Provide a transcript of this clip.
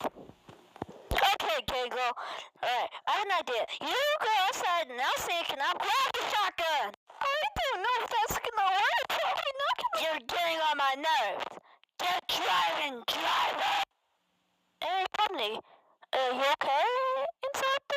Okay, Gangle. Alright, I have an idea. You go outside and I'll see and I'll grab the shotgun. I don't know if that's gonna work. Probably not gonna. You're getting on my nerves. Get driving, driver. Hey, Pomni. You okay inside?